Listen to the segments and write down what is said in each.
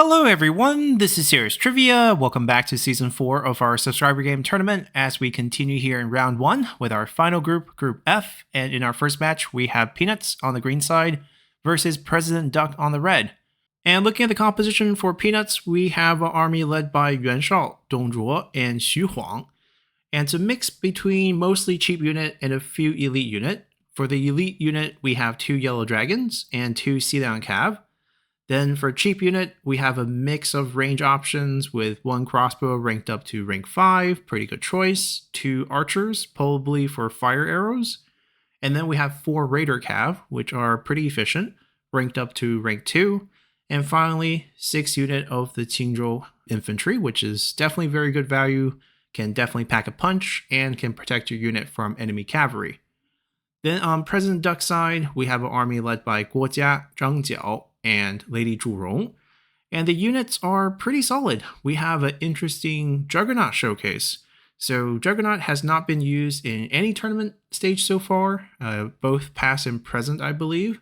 Hello everyone, this is Serious Trivia. Welcome back to Season 4 of our subscriber game tournament as we continue here in Round 1 with our final group, Group F. And in our first match, we have Peanuts on the green side versus President Duck on the red. And looking at the composition for Peanuts, we have an army led by Yuan Shao, Dong Zhuo, and Xu Huang. And it's a mix between mostly cheap unit and a few elite unit. For the elite unit, we have 2 yellow dragons and 2 Xiliang Cav. Then for cheap unit, we have a mix of range options with 1 crossbow ranked up to rank 5, pretty good choice, 2 archers, probably for fire arrows, and then we have 4 raider cav, which are pretty efficient, ranked up to rank 2, and finally 6 unit of the Qingzhou infantry, which is definitely very good value, can definitely pack a punch, and can protect your unit from enemy cavalry. Then on President Duck's side, we have an army led by Guojia, Zhang Jiao, and Lady Zhurong, and the units are pretty solid. We have an interesting Juggernaut showcase. So Juggernaut has not been used in any tournament stage so far, both past and present, I believe,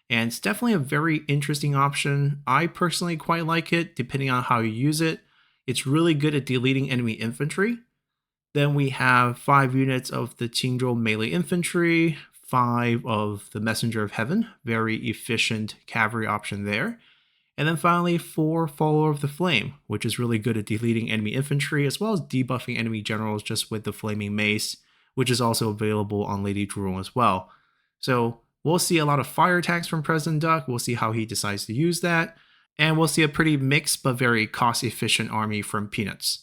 and it's definitely a very interesting option. I personally quite like it, depending on how you use it. It's really good at deleting enemy infantry. Then we have 5 units of the Qingzhou melee infantry, 5 of the Messenger of Heaven, very efficient cavalry option there. And then finally 4 Follower of the Flame, which is really good at deleting enemy infantry as well as debuffing enemy generals just with the Flaming Mace, which is also available on Lady Zhurong as well. So we'll see a lot of fire attacks from President Duck, we'll see how he decides to use that, and we'll see a pretty mixed but very cost-efficient army from Peanuts.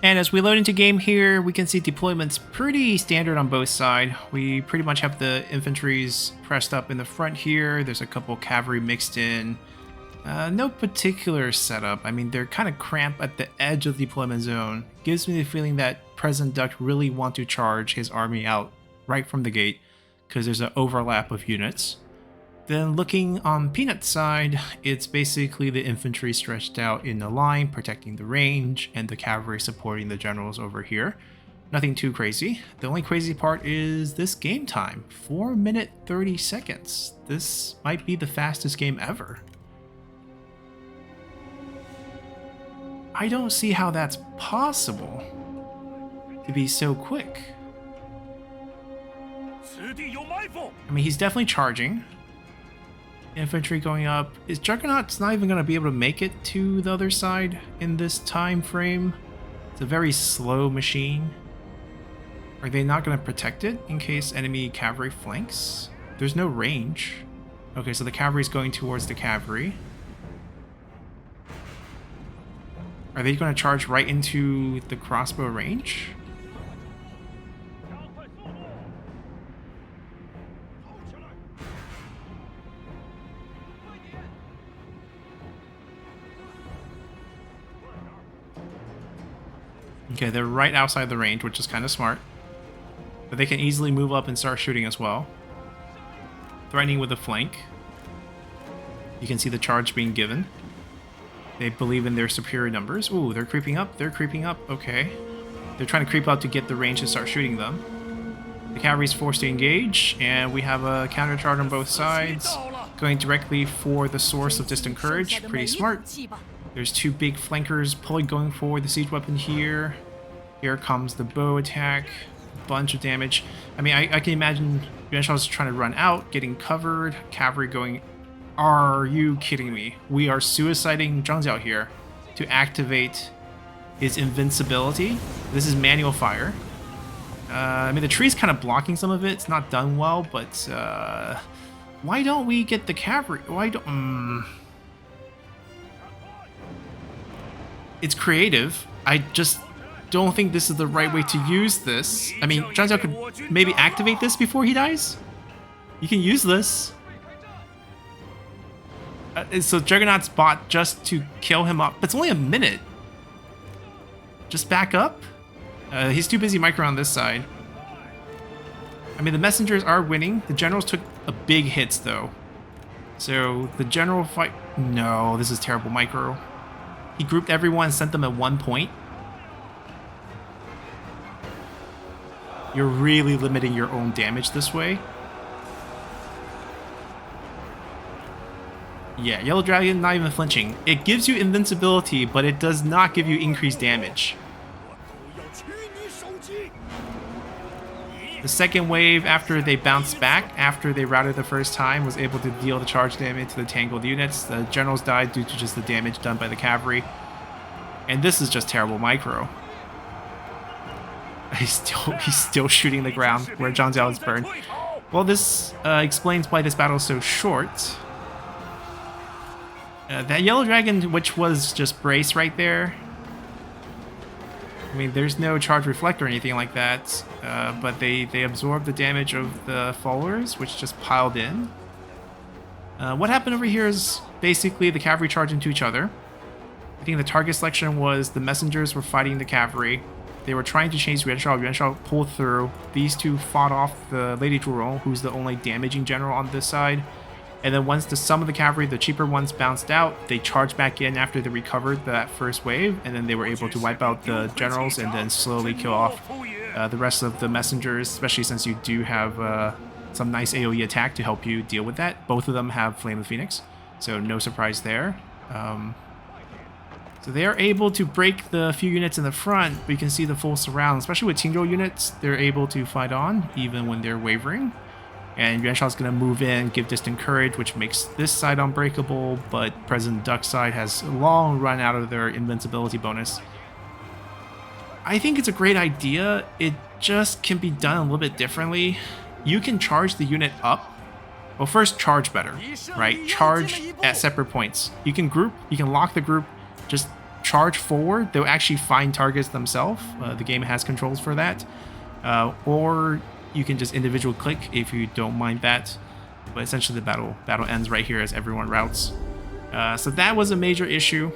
And as we load into game here, we can see deployment's pretty standard on both sides. We pretty much have the infantries pressed up in the front here. There's a couple cavalry mixed in. No particular setup. I mean, they're kind of cramped at the edge of the deployment zone. Gives me the feeling that President Duck really wants to charge his army out right from the gate because there's an overlap of units. Then looking on Peanut's side, it's basically the infantry stretched out in a line, protecting the range, and the cavalry supporting the generals over here. Nothing too crazy. The only crazy part is this game time, 4 minutes 30 seconds. This might be the fastest game ever. I don't see how that's possible to be so quick. I mean, he's definitely charging. Infantry going up. Is Juggernaut's not even going to be able to make it to the other side in this time frame? It's a very slow machine. Are they not going to protect it in case enemy cavalry flanks? There's no range. Okay, so the cavalry's going towards the cavalry. Are they going to charge right into the crossbow range? Okay, they're right outside the range, which is kind of smart. But they can easily move up and start shooting as well. Threatening with a flank. You can see the charge being given. They believe in their superior numbers. Ooh, they're creeping up. They're creeping up. Okay. They're trying to creep up to get the range to start shooting them. The cavalry's forced to engage, and we have a counter charge on both sides. Going directly for the source of distant courage. Pretty smart. There's 2 big flankers going for the siege weapon here. Here comes the bow attack. Bunch of damage. I mean, I can imagine Yuan Shao's trying to run out, getting covered. Cavalry going... Are you kidding me? We are suiciding Zhang Jiao here to activate his invincibility. This is manual fire. I mean, the tree's kind of blocking some of it. It's not done well, but... why don't we get the cavalry? Why don't... It's creative. I just don't think this is the right way to use this. I mean, Zhang Jiao could maybe activate this before he dies. You can use this. So Juggernaut's bought just to kill him up. But it's only a minute. Just back up. He's too busy micro on this side. I mean, the messengers are winning. The generals took a big hits, though. So the general fight... No, this is terrible micro. He grouped everyone and sent them at 1 point. You're really limiting your own damage this way. Yeah, Yellow Dragon not even flinching. It gives you invincibility, but it does not give you increased damage. The second wave, after they bounced back, after they routed the first time, was able to deal the charge damage to the tangled units. The generals died due to just the damage done by the cavalry. And this is just terrible micro. He's still shooting the ground where Zhang Jiao is burned. Well, this explains why this battle is so short. That Yellow Dragon, which was just brace right there. I mean, there's no charge reflect or anything like that, but they absorbed the damage of the followers, which just piled in. What happened over here is basically the cavalry charged into each other. I think the target selection was the messengers were fighting the cavalry. They were trying to chase Yuan Shao. Yuan Shao pulled through. These two fought off the Lady Zhurong, who's the only damaging general on this side. And then once some of the cavalry, the cheaper ones, bounced out, they charged back in after they recovered that first wave, and then they were able to wipe out the generals and then slowly kill off the rest of the messengers, especially since you do have some nice AoE attack to help you deal with that. Both of them have Flame of the Phoenix, so no surprise there. So they are able to break the few units in the front, but you can see the full surround, especially with Qingzhou units, they're able to fight on even when they're wavering. And Yuan Shao's going to move in, give distant courage, which makes this side unbreakable, but President Duck's side has long run out of their invincibility bonus. I think it's a great idea. It just can be done a little bit differently. You can charge the unit up. Well, first, charge better, right? Charge at separate points. You can group, you can lock the group, just charge forward. They'll actually find targets themselves. The game has controls for that. Or you can just individual click if you don't mind that. But essentially the battle ends right here as everyone routes. So that was a major issue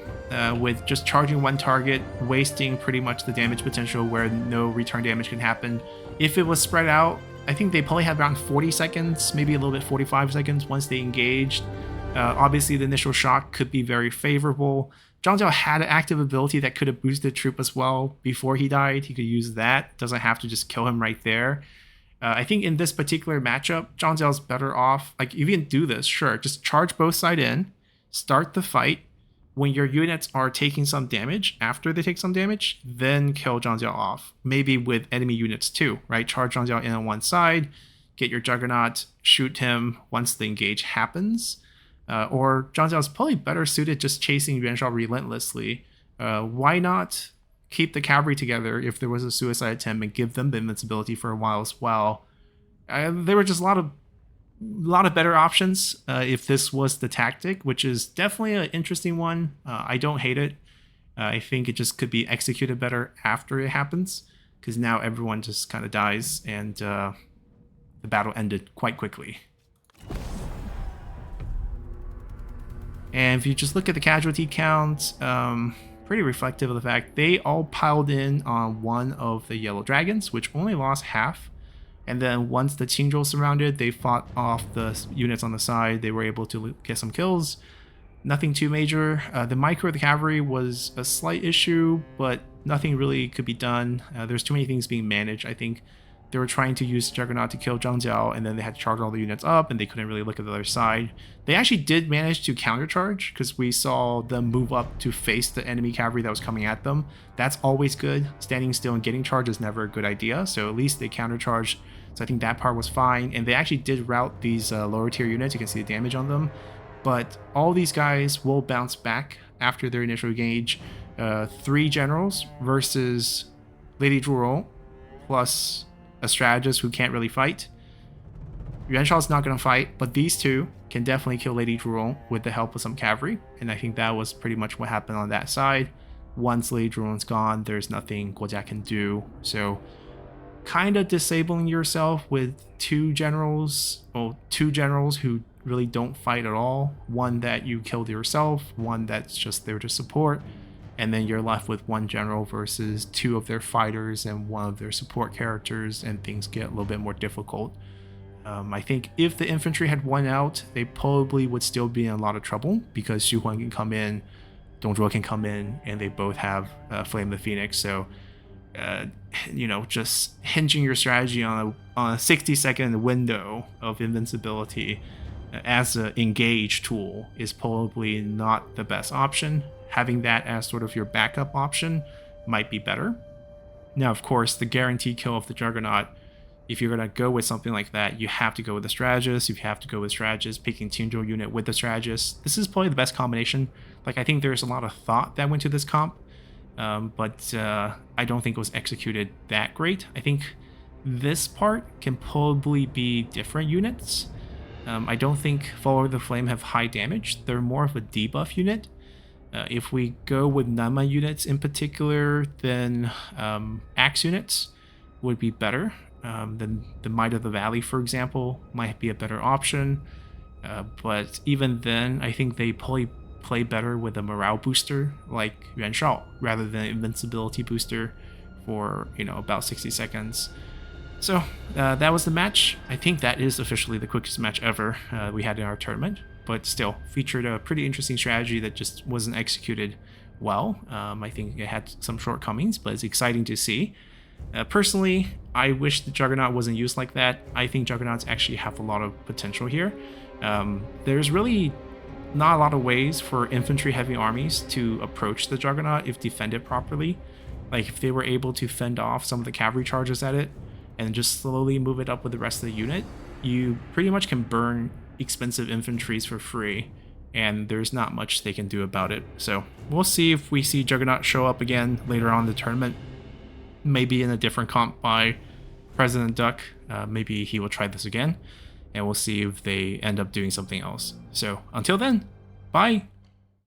with just charging one target, wasting pretty much the damage potential where no return damage can happen. If it was spread out, I think they probably had around 40 seconds, maybe a little bit 45 seconds once they engaged. Obviously the initial shock could be very favorable. Zhang Jiao had an active ability that could have boosted troop as well before he died. He could use that. Doesn't have to just kill him right there. I think in this particular matchup, Zhang Jiao's better off. Like, if you can do this, sure, just charge both sides in, start the fight. When your units are taking some damage, after they take some damage, then kill Zhang Jiao off. Maybe with enemy units too, right? Charge Zhang Jiao in on one side, get your Juggernaut, shoot him once the engage happens. Or Zhang Jiao's probably better suited just chasing Yuan Shao relentlessly. Why not keep the cavalry together if there was a suicide attempt and give them the invincibility for a while as well? There were just a lot of better options if this was the tactic, which is definitely an interesting one. I don't hate it. I think it just could be executed better after it happens, because now everyone just kind of dies and the battle ended quite quickly. And if you just look at the casualty count, pretty reflective of the fact they all piled in on one of the Yellow Dragons, which only lost half. And then once the Qingzhou surrounded, they fought off the units on the side. They were able to get some kills. Nothing too major. The micro of the cavalry was a slight issue, but nothing really could be done. There's too many things being managed. I think they were trying to use Juggernaut to kill Zhang Jiao, and then they had to charge all the units up, and they couldn't really look at the other side. They actually did manage to countercharge, because we saw them move up to face the enemy cavalry that was coming at them. That's always good. Standing still and getting charged is never a good idea, so at least they countercharged. So I think that part was fine, and they actually did rout these lower tier units. You can see the damage on them, but all these guys will bounce back after their initial engage. 3 generals versus Lady Zhurong plus a strategist who can't really fight. Yuan Shao's not going to fight, but these two can definitely kill Lady Zhurong with the help of some cavalry, and I think that was pretty much what happened on that side. Once Lady Zhurong's gone, there's nothing Guojia can do, so kind of disabling yourself with 2 generals who really don't fight at all. One that you killed yourself, one that's just there to support, and then you're left with 1 general versus 2 of their fighters and 1 of their support characters, and things get a little bit more difficult. I think if the infantry had won out, they probably would still be in a lot of trouble, because Xu Huan can come in, Dong Zhuo can come in, and they both have Flame of the Phoenix, so just hinging your strategy on a 60-second window of invincibility as an engage tool is probably not the best option. Having that as sort of your backup option might be better. Now, of course, the guaranteed kill of the Juggernaut, if you're going to go with something like that, you have to go with the Strategist. You have to go with Strategist, picking Tunjo unit with the Strategist. This is probably the best combination. Like, I think there's a lot of thought that went to this comp, but I don't think it was executed that great. I think this part can probably be different units. I don't think Follower the Flame have high damage. They're more of a debuff unit. If we go with Nama units in particular, then Axe units would be better. Then the Might of the Valley, for example, might be a better option. But even then, I think they probably play better with a morale booster like Yuan Shao rather than invincibility booster for, about 60 seconds. So that was the match. I think that is officially the quickest match ever we had in our tournament, but still featured a pretty interesting strategy that just wasn't executed well. I think it had some shortcomings, but it's exciting to see. Personally, I wish the Juggernaut wasn't used like that. I think Juggernauts actually have a lot of potential here. There's really not a lot of ways for infantry-heavy armies to approach the Juggernaut if defended properly. Like, if they were able to fend off some of the cavalry charges at it, and just slowly move it up with the rest of the unit, you pretty much can burn expensive infantries for free, and there's not much they can do about it. So we'll see if we see Juggernaut show up again later on in the tournament, maybe in a different comp by President Duck. Maybe he will try this again, and we'll see if they end up doing something else. So until then, bye!